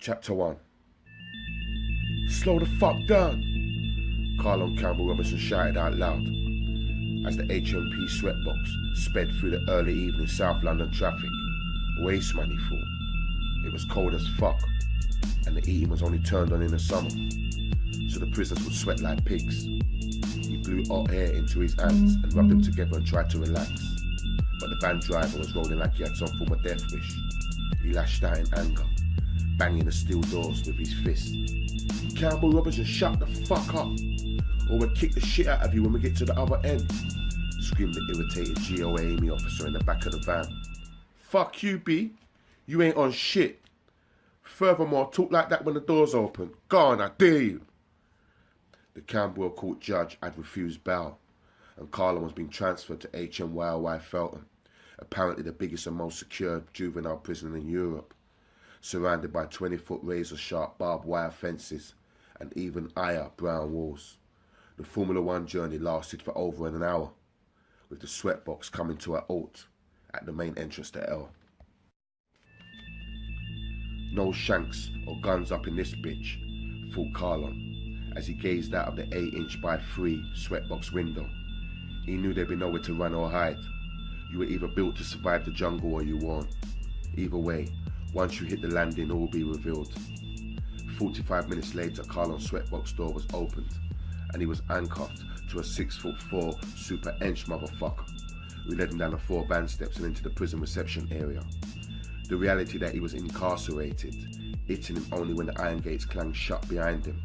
Chapter 1. Slow the fuck down, Carlon Campbell-Robinson shouted out loud as the HMP sweatbox sped through the early evening South London traffic. Waste man, he thought. It was cold as fuck, and the heating was only turned on in the summer, so the prisoners would sweat like pigs. He blew hot air into his hands and rubbed them together and tried to relax, but the van driver was rolling like he had some form of death wish. He lashed out in anger, banging the steel doors with his fist. Campbell-Robinson, shut the fuck up, or we'll kick the shit out of you when we get to the other end, screamed the irritated GOAME officer in the back of the van. Fuck you, B. You ain't on shit. Furthermore, talk like that when the doors open. Go on, I dare you. The Camberwell Court judge had refused bail, and Carlon was being transferred to HMYLY Felton, apparently the biggest and most secure juvenile prison in Europe, surrounded by 20-foot razor-sharp barbed wire fences and even higher brown walls. The Formula One journey lasted for over an hour, with the sweatbox coming to a halt at the main entrance to L. No shanks or guns up in this bitch, thought Carlon, as he gazed out of the 8-inch by 3 sweatbox window. He knew there'd be nowhere to run or hide. You were either built to survive the jungle or you weren't. Either way, once you hit the landing, all will be revealed. 45 minutes later, Carlon's sweatbox door was opened, and he was handcuffed to a 6'4" super hench motherfucker, who led him down the 4 van steps and into the prison reception area. The reality that he was incarcerated, hitting him only when the iron gates clanged shut behind him.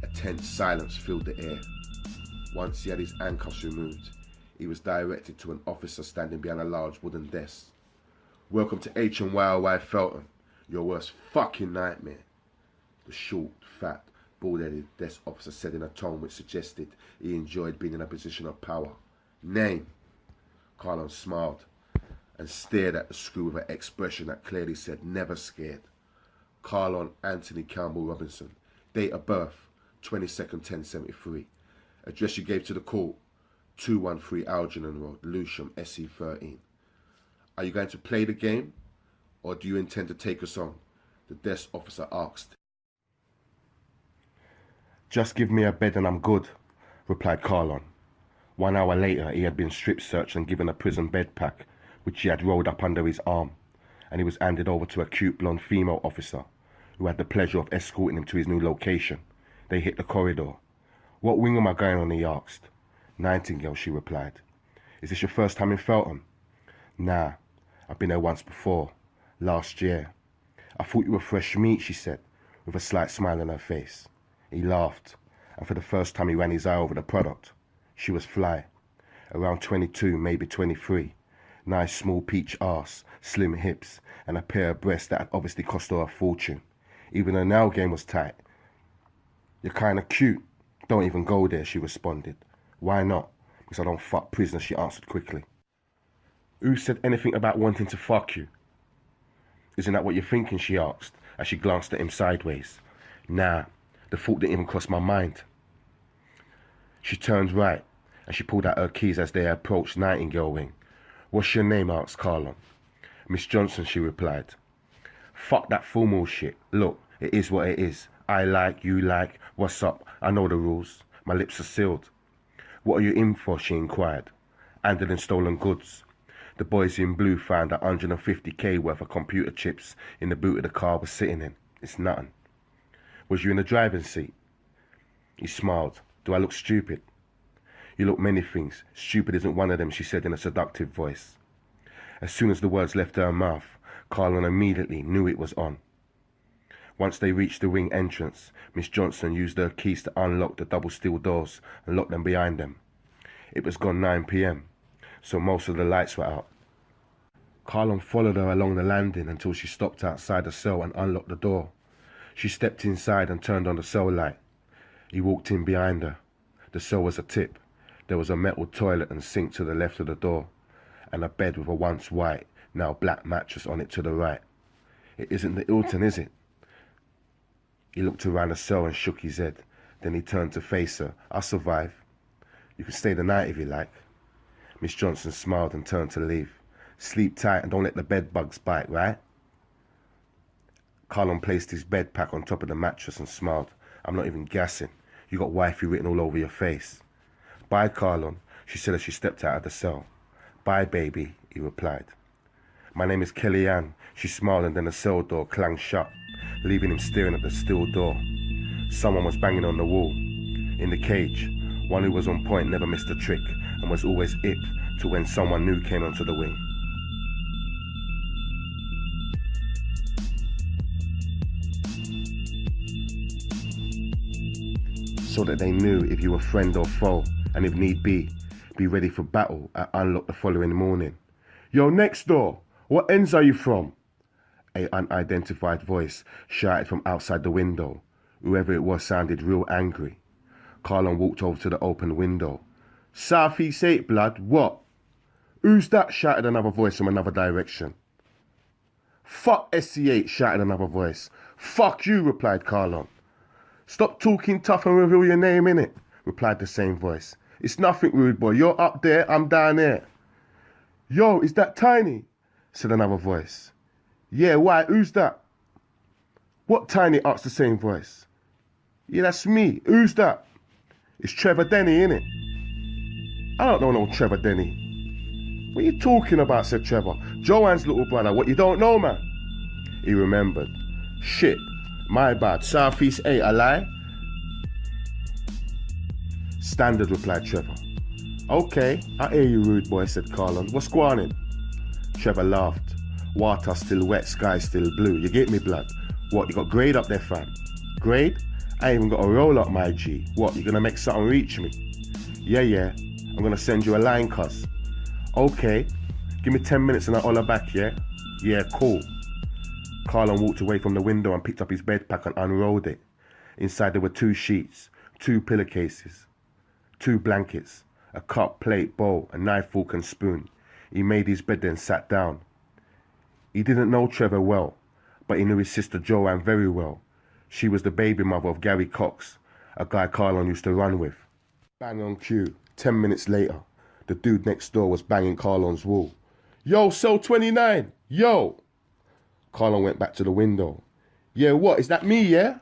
A tense silence filled the air. Once he had his handcuffs removed, he was directed to an officer standing behind a large wooden desk. Welcome to HMYLY Felton, your worst fucking nightmare, the short, fat, bald-headed desk officer said in a tone which suggested he enjoyed being in a position of power. Name? Carlon smiled and stared at the screw with an expression that clearly said never scared. Carlon Anthony Campbell-Robinson. Date of birth, 22nd 1073. Address you gave to the court, 213 Algernon Road, Lewisham, SE13. Are you going to play the game, or do you intend to take us on? The desk officer asked. Just give me a bed and I'm good, replied Carlon. 1 hour later, he had been strip searched and given a prison bed pack, which he had rolled up under his arm, and he was handed over to a cute blonde female officer, who had the pleasure of escorting him to his new location. They hit the corridor. What wing am I going on, he asked. Nightingale, she replied. Is this your first time in Felton? Nah, I've been there once before, last year. I thought you were fresh meat, she said, with a slight smile on her face. He laughed, and for the first time he ran his eye over the product. She was fly, around 22, maybe 23. Nice small peach arse, slim hips, and a pair of breasts that had obviously cost her a fortune. Even her nail game was tight. You're kinda cute. Don't even go there, she responded. Why not? Because I don't fuck prisoners, she answered quickly. Who said anything about wanting to fuck you? Isn't that what you're thinking, she asked, as she glanced at him sideways. Nah, the thought didn't even cross my mind. She turned right, and she pulled out her keys as they approached Nightingale Wing. What's your name? Asked Carlon. Miss Johnson, she replied. Fuck that formal shit. Look, it is what it is. I like, you like, what's up? I know the rules. My lips are sealed. What are you in for? She inquired. Handling stolen goods. The boys in blue found 150k worth of computer chips in the boot of the car was sitting in. It's nothing. Was you in the driving seat? He smiled. Do I look stupid? You look many things. Stupid isn't one of them, she said in a seductive voice. As soon as the words left her mouth, Carlon immediately knew it was on. Once they reached the wing entrance, Miss Johnson used her keys to unlock the double steel doors and lock them behind them. It was gone 9 p.m, so most of the lights were out. Carlon followed her along the landing until she stopped outside the cell and unlocked the door. She stepped inside and turned on the cell light. He walked in behind her. The cell was a tip. There was a metal toilet and sink to the left of the door, and a bed with a once white, now black mattress on it to the right. It isn't the Hilton, is it? He looked around the cell and shook his head. Then he turned to face her. I'll survive. You can stay the night if you like. Miss Johnson smiled and turned to leave. Sleep tight and don't let the bed bugs bite, right? Carlon placed his bed pack on top of the mattress and smiled. I'm not even gassing. You got wifey written all over your face. Bye, Carlon, she said as she stepped out of the cell. Bye, baby, he replied. My name is Kellyanne, she smiled, and then the cell door clanged shut, leaving him staring at the steel door. Someone was banging on the wall. In the cage, one who was on point never missed a trick and was always hip to when someone new came onto the wing. So that they knew if you were friend or foe, and if need be ready for battle at unlock the following morning. Yo, next door, what ends are you from? A unidentified voice shouted from outside the window. Whoever it was sounded real angry. Carlon walked over to the open window. Southeast 8, blood, what? Who's that? Shouted another voice from another direction. Fuck SC8, shouted another voice. Fuck you, replied Carlon. Stop talking tough and reveal your name, innit? Replied the same voice. It's nothing, rude boy. You're up there, I'm down here. Yo, is that Tiny? Said another voice. Yeah, why? Who's that? What Tiny? Asked the same voice. Yeah, that's me. Who's that? It's Trevor Denny, innit? I don't know no Trevor Denny. What are you talking about, said Trevor. Joanne's little brother. What, you don't know, man? He remembered. Shit, my bad. Southeast 8, a lie? Standard, replied Trevor. Okay, I hear you, rude boy, said Carlon. What's going on? Trevor laughed. Water still wet, sky still blue. You get me, blood? What, you got grade up there, fam? Grade? I ain't even got a roll up, my G. What, you gonna make something reach me? Yeah. I'm gonna send you a line, cuz. Okay. Give me 10 minutes and I'll holler back, yeah? Yeah, cool. Carlon walked away from the window and picked up his bed pack and unrolled it. Inside there were 2 sheets, 2 pillowcases, 2 blankets, a cup, plate, bowl, a knife, fork and spoon. He made his bed then sat down. He didn't know Trevor well, but he knew his sister Joanne very well. She was the baby mother of Gary Cox, a guy Carlon used to run with. Bang on cue. 10 minutes later, the dude next door was banging Carlon's wall. Yo, cell 29, yo! Carlon went back to the window. Yeah, what, is that me, yeah?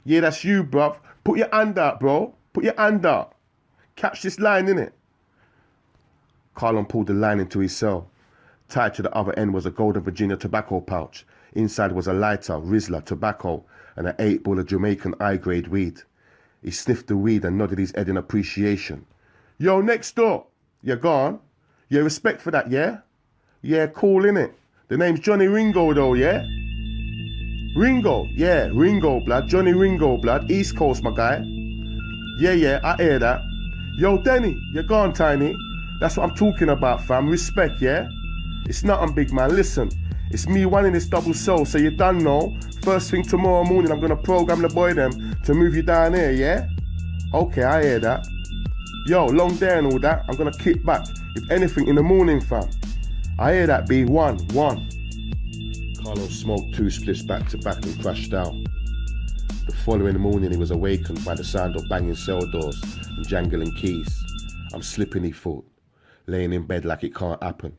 Yeah, that's you, bruv. Put your hand out, bro. Put your hand out. Catch this line, innit? Carlon pulled the line into his cell. Tied to the other end was a Golden Virginia tobacco pouch. Inside was a lighter, Rizzler, tobacco, and an 8-ball of Jamaican high-grade weed. He sniffed the weed and nodded his head in appreciation. Yo, next door. You gone? Yeah, respect for that, yeah? Yeah, cool, innit? The name's Johnny Ringo, though, yeah? Ringo? Yeah, Ringo, blood. Johnny Ringo, blood. East Coast, my guy. Yeah, I hear that. Yo, Denny, you gone, Tiny? That's what I'm talking about, fam. Respect, yeah? It's nothing, big man. Listen, it's me wanting this double soul, so you done know. First thing tomorrow morning, I'm gonna program the boy them to move you down here, yeah? Okay, I hear that. Yo, long day and all that. I'm gonna kick back, if anything, in the morning, fam. I hear that, B. One. Carlon smoked 2 spliffs back to back and crashed out. The following morning, he was awakened by the sound of banging cell doors and jangling keys. I'm slipping, he thought, laying in bed like it can't happen.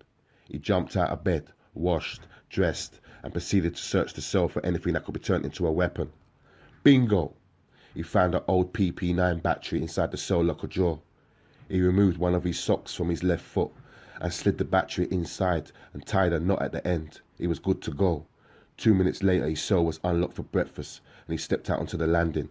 He jumped out of bed, washed, dressed, and proceeded to search the cell for anything that could be turned into a weapon. Bingo! He found an old PP9 battery inside the cell locker drawer. He removed one of his socks from his left foot and slid the battery inside and tied a knot at the end. He was good to go. 2 minutes later, his cell was unlocked for breakfast and he stepped out onto the landing.